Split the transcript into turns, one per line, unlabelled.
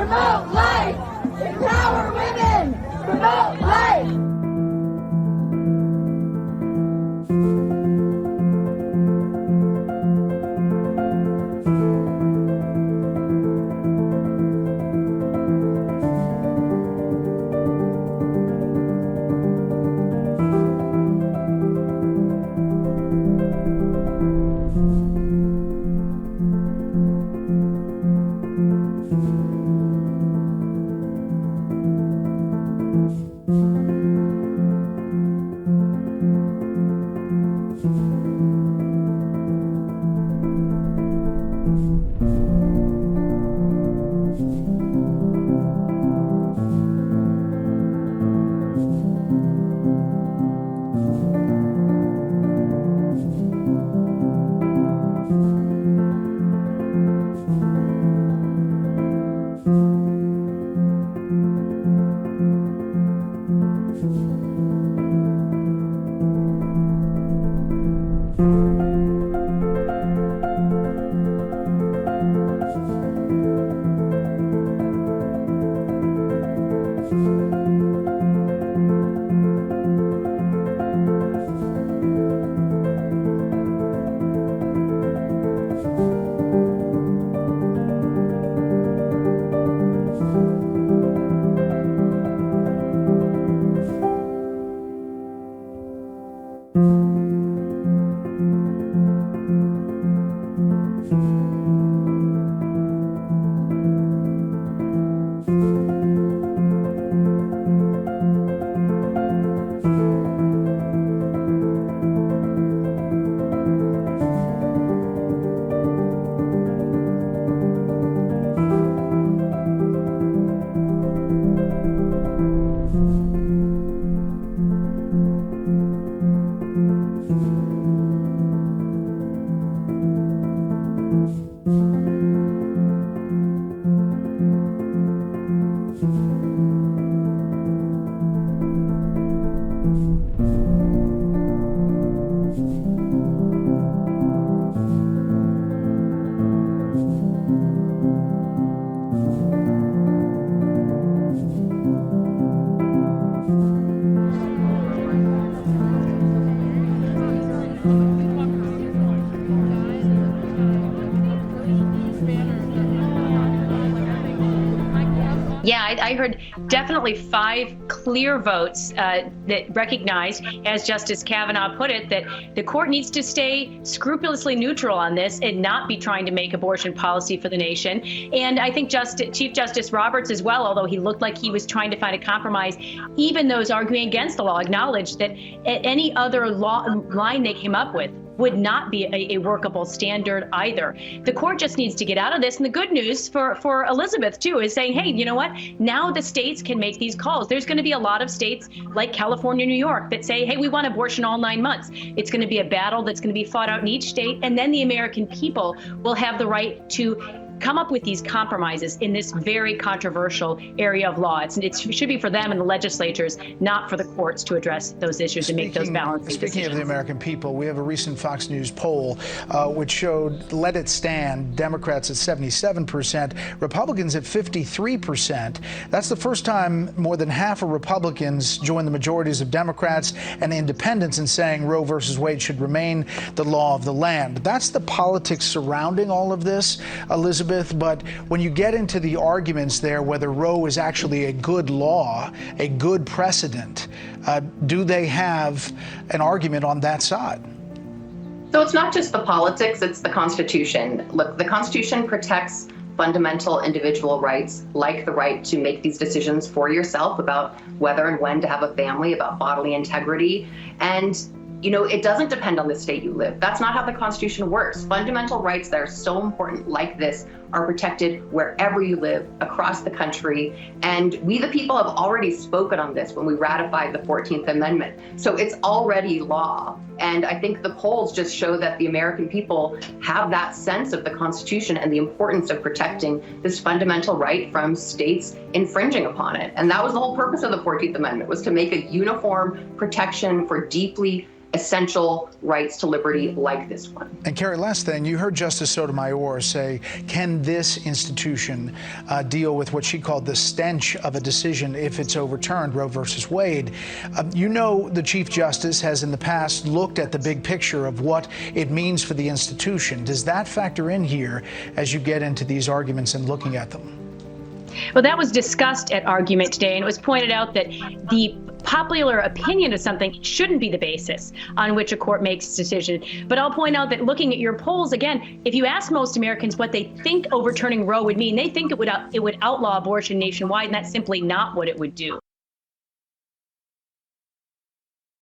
Promote life! Empower women! Promote life!
Yeah, I heard definitely 5 clear votes that recognize, as Justice Kavanaugh put it, that the court needs to stay scrupulously neutral on this and not be trying to make abortion policy for the nation. And I think Chief Justice Roberts as well, although he looked like he was trying to find a compromise, even those arguing against the law acknowledged that any other line they came up with would not be a workable standard either. The court just needs to get out of this. And the good news for Elizabeth, too, is saying, hey, you know what? Now the states can make these calls. There's going to be a lot of states like California, New York that say, hey, we want abortion all 9 months. It's going to be a battle that's going to be fought out in each state. And then the American people will have the right to come up with these compromises in this very controversial area of law. It should be for them and the legislatures, not for the courts to address those issues and make those balancing decisions.
Speaking of the American people, we have a recent Fox News poll which showed let it stand, Democrats at 77%, Republicans at 53%. That's the first time more than half of Republicans joined the majorities of Democrats and independents in saying Roe versus Wade should remain the law of the land. That's the politics surrounding all of this, Elizabeth. But when you get into the arguments there, whether Roe is actually a good law, a good precedent, do they have an argument on that side?
So it's not just the politics, it's the Constitution. Look, the Constitution protects fundamental individual rights, like the right to make these decisions for yourself about whether and when to have a family, about bodily integrity. And you know, it doesn't depend on the state you live. That's not how the Constitution works. Fundamental rights that are so important like this are protected wherever you live across the country. And we, the people, have already spoken on this when we ratified the 14th Amendment. So it's already law. And I think the polls just show that the American people have that sense of the Constitution and the importance of protecting this fundamental right from states infringing upon it. And that was the whole purpose of the 14th Amendment, was to make a uniform protection for deeply essential rights to liberty like this one.
And Carrie, last thing, you heard Justice Sotomayor say, can can this institution deal with what she called the stench of a decision if it's overturned, Roe versus Wade? You know, the Chief Justice has in the past looked at the big picture of what it means for the institution. Does that factor in here as you get into these arguments and looking at them?
Well, that was discussed at argument today, and it was pointed out that the popular opinion of something shouldn't be the basis on which a court makes its decision. But I'll point out that looking at your polls, again, if you ask most Americans what they think overturning Roe would mean, they think it would outlaw abortion nationwide, and that's simply not what it would do.